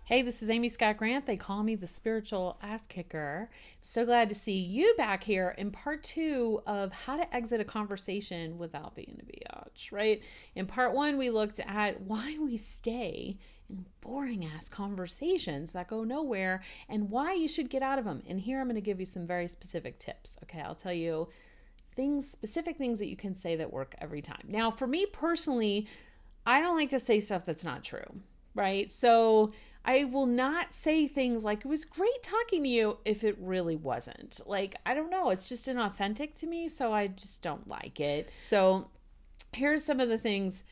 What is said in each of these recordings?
Hey, this is Amy Scott Grant. They call me the spiritual ass kicker. So glad to see you back here in part 2 of how to exit a conversation without being a biatch, right? In part 1, we looked at why we stay in boring ass conversations that go nowhere and why you should get out of them. And here I'm going to give you some very specific tips. Okay, I'll tell you specific things that you can say that work every time. Now, for me personally, I don't like to say stuff that's not true, right? So I will not say things like, it was great talking to you, if it really wasn't. Like, I don't know. It's just inauthentic to me, so I just don't like it. So here's some of the things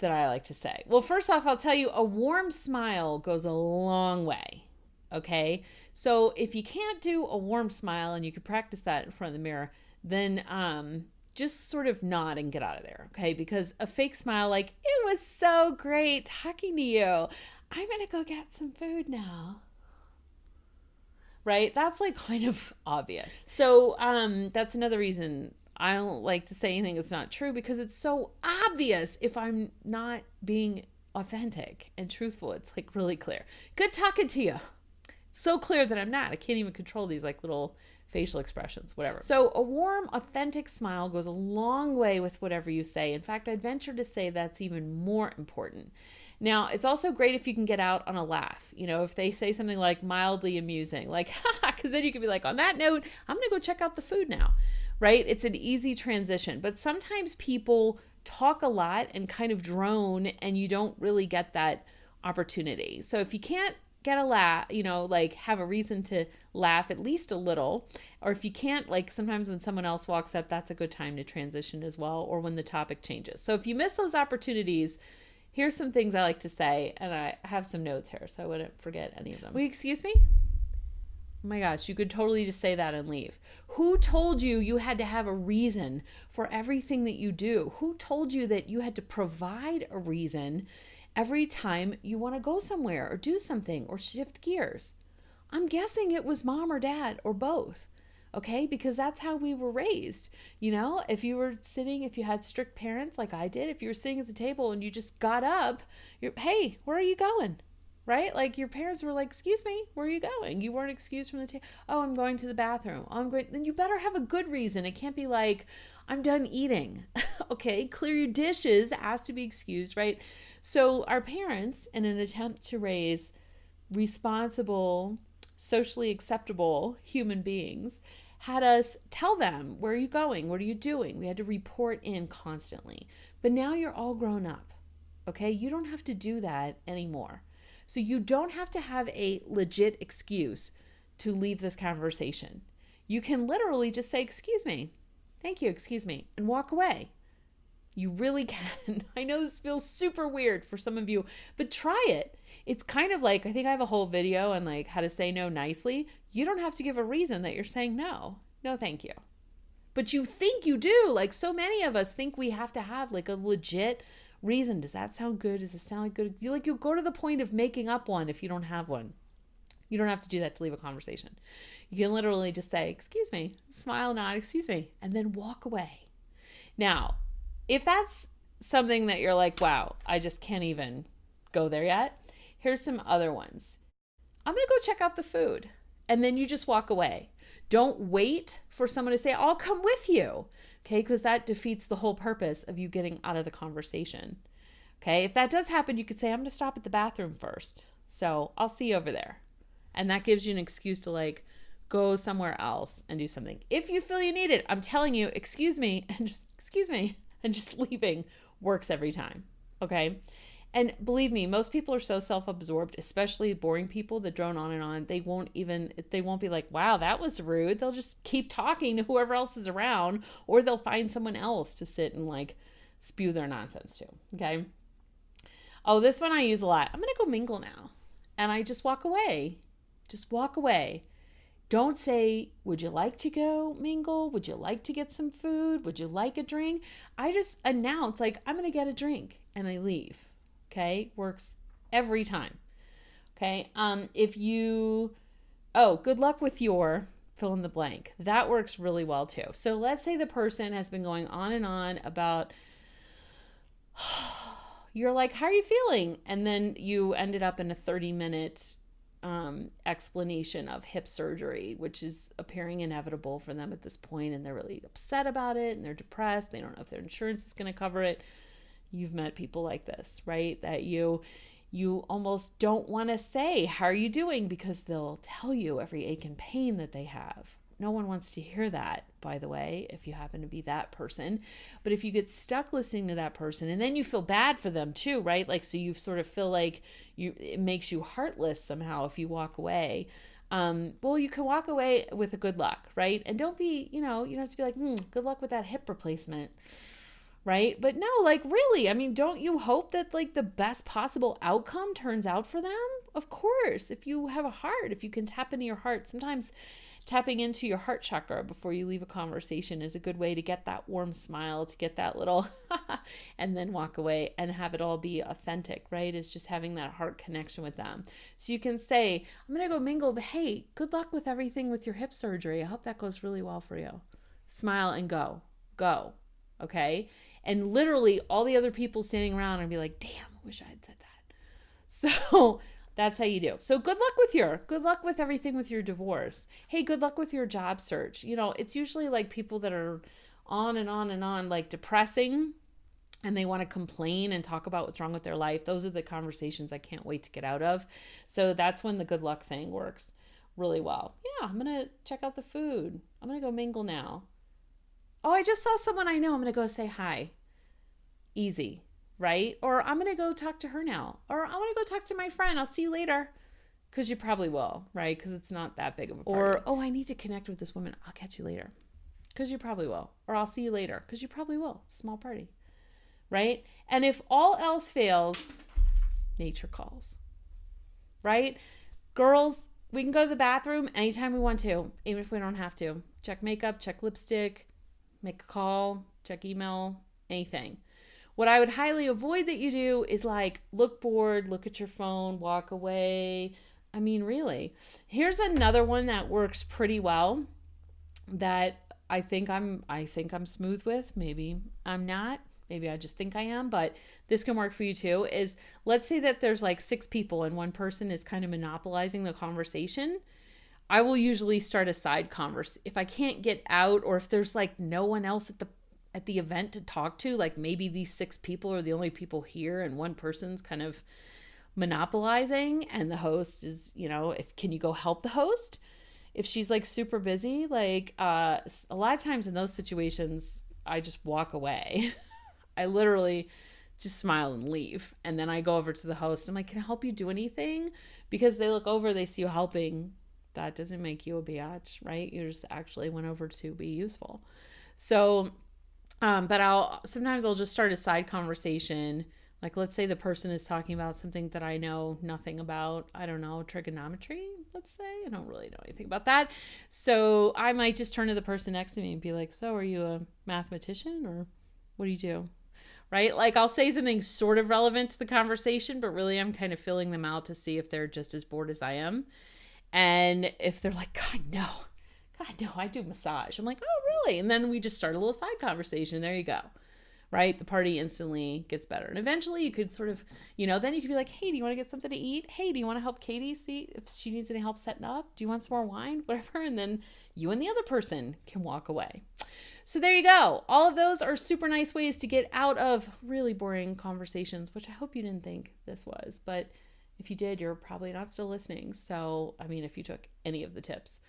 that I like to say. Well, first off, I'll tell you, a warm smile goes a long way. Okay? So if you can't do a warm smile and you can practice that in front of the mirror, then just sort of nod and get out of there, okay? Because a fake smile, like, it was so great talking to you. I'm going to go get some food now. Right? That's like kind of obvious. So that's another reason I don't like to say anything that's not true, because it's so obvious if I'm not being authentic and truthful. It's like really clear. Good talking to you. It's so clear that I'm not. I can't even control these like little facial expressions, whatever. So a warm, authentic smile goes a long way with whatever you say. In fact, I'd venture to say that's even more important. Now, it's also great if you can get out on a laugh. You know, if they say something like mildly amusing, like, haha, because then you can be like, on that note, I'm going to go check out the food now, right? It's an easy transition. But sometimes people talk a lot and kind of drone, and you don't really get that opportunity. So if you can't get a laugh, you know, like have a reason to laugh at least a little, or if you can't, like sometimes when someone else walks up, that's a good time to transition as well, or when the topic changes. So if you miss those opportunities, here's some things I like to say, and I have some notes here so I wouldn't forget any of them. Will you excuse me? Oh my gosh, you could totally just say that and leave. Who told you you had to have a reason for everything that you do? Who told you that you had to provide a reason every time you want to go somewhere or do something or shift gears? I'm guessing it was mom or dad or both. Okay, because that's how we were raised. You know, if you had strict parents like I did, if you were sitting at the table and you just got up, hey, where are you going? Right? Like your parents were like, excuse me, where are you going? You weren't excused from the table. Oh, I'm going to the bathroom. Oh, I'm going. Then you better have a good reason. It can't be like, I'm done eating. Okay, clear your dishes, ask to be excused, right? So our parents, in an attempt to raise responsible, socially acceptable human beings, had us tell them, where are you going? What are you doing? We had to report in constantly. But now you're all grown up, okay? You don't have to do that anymore. So you don't have to have a legit excuse to leave this conversation. You can literally just say, excuse me, thank you, excuse me, and walk away. You really can. I know this feels super weird for some of you, but try it. It's kind of like, I think I have a whole video on like how to say no nicely. You don't have to give a reason that you're saying no. No, thank you. But you think you do. Like so many of us think we have to have like a legit reason. Does that sound good? Does it sound like good? You go to the point of making up one if you don't have one. You don't have to do that to leave a conversation. You can literally just say, excuse me, smile, nod, excuse me, and then walk away. Now, if that's something that you're like, wow, I just can't even go there yet, here's some other ones. I'm going to go check out the food. And then you just walk away. Don't wait for someone to say, I'll come with you. Okay, because that defeats the whole purpose of you getting out of the conversation. Okay, if that does happen, you could say, I'm going to stop at the bathroom first. So I'll see you over there. And that gives you an excuse to like go somewhere else and do something. If you feel you need it, I'm telling you, excuse me, and just leaving works every time. Okay. And believe me, most people are so self-absorbed, especially boring people that drone on and on. They won't be like, wow, that was rude. They'll just keep talking to whoever else is around, or they'll find someone else to sit and like spew their nonsense to. Okay. Oh, this one I use a lot. I'm going to go mingle now. And I just walk away. Just walk away. Don't say, would you like to go mingle? Would you like to get some food? Would you like a drink? I just announce like, I'm going to get a drink, and I leave. Okay, works every time. Okay, good luck with your fill in the blank. That works really well too. So let's say the person has been going on and on about, you're like, how are you feeling? And then you ended up in a 30-minute explanation of hip surgery, which is appearing inevitable for them at this point, and they're really upset about it, and they're depressed. They don't know if their insurance is going to cover it. You've met people like this, right? That you almost don't want to say, how are you doing? Because they'll tell you every ache and pain that they have. No one wants to hear that, by the way, if you happen to be that person. But if you get stuck listening to that person, and then you feel bad for them too, right? Like, so you sort of feel like it makes you heartless somehow if you walk away. Well, you can walk away with a good luck, right? And don't be, you don't have to be like, good luck with that hip replacement, right? But no, like, really, I mean, don't you hope that like the best possible outcome turns out for them? Of course, if you have a heart, if you can tap into your heart, sometimes tapping into your heart chakra before you leave a conversation is a good way to get that warm smile, to get that little and then walk away and have it all be authentic, right? It's just having that heart connection with them. So you can say, I'm going to go mingle, but hey, good luck with everything with your hip surgery. I hope that goes really well for you. Smile and go. Okay? And literally all the other people standing around and be like, damn, I wish I had said that. So that's how you do. So good luck with everything with your divorce. Hey, good luck with your job search. It's usually like people that are on and on and on, like depressing, and they want to complain and talk about what's wrong with their life. Those are the conversations I can't wait to get out of. So that's when the good luck thing works really well. Yeah, I'm going to check out the food. I'm going to go mingle now. Oh, I just saw someone I know. I'm going to go say hi. Easy. Right? Or I'm going to go talk to her now. Or I want to go talk to my friend. I'll see you later. Because you probably will, right? Because it's not that big of a party. Or, oh, I need to connect with this woman. I'll catch you later. Because you probably will. Or I'll see you later. Because you probably will. It's a small party. Right? And if all else fails, nature calls. Right? Girls, we can go to the bathroom anytime we want to, even if we don't have to. Check makeup, check lipstick, make a call, check email, anything. What I would highly avoid that you do is like look bored, look at your phone, walk away. I mean, really. Here's another one that works pretty well that I think I'm smooth with. Maybe I'm not. Maybe I just think I am, but this can work for you too. Is let's say that there's like 6 people and one person is kind of monopolizing the conversation. I will usually start a side conversation. If I can't get out, or if there's like no one else at the event to talk to, like maybe these 6 people are the only people here and one person's kind of monopolizing, and the host is, can you go help the host? If she's like super busy, like a lot of times in those situations, I just walk away. I literally just smile and leave. And then I go over to the host. I'm like, can I help you do anything? Because they look over, they see you helping. That doesn't make you a biatch, right? You just actually went over to be useful. So but sometimes I'll just start a side conversation. Like, let's say the person is talking about something that I know nothing about. I don't know, trigonometry, let's say. I don't really know anything about that. So I might just turn to the person next to me and be like, so are you a mathematician, or what do you do? Right? Like, I'll say something sort of relevant to the conversation, but really I'm kind of filling them out to see if they're just as bored as I am. And if they're like, God, no, I do massage. I'm like, oh, really? And then we just start a little side conversation. There you go. Right? The party instantly gets better. And eventually you could sort of, then you could be like, hey, do you want to get something to eat? Hey, do you want to help Katie see if she needs any help setting up? Do you want some more wine? Whatever. And then you and the other person can walk away. So there you go. All of those are super nice ways to get out of really boring conversations, which I hope you didn't think this was. But if you did, you're probably not still listening. So, I mean, if you took any of the tips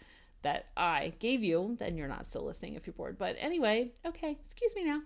that I gave you, then you're not still listening if you're bored. But anyway, okay, excuse me now.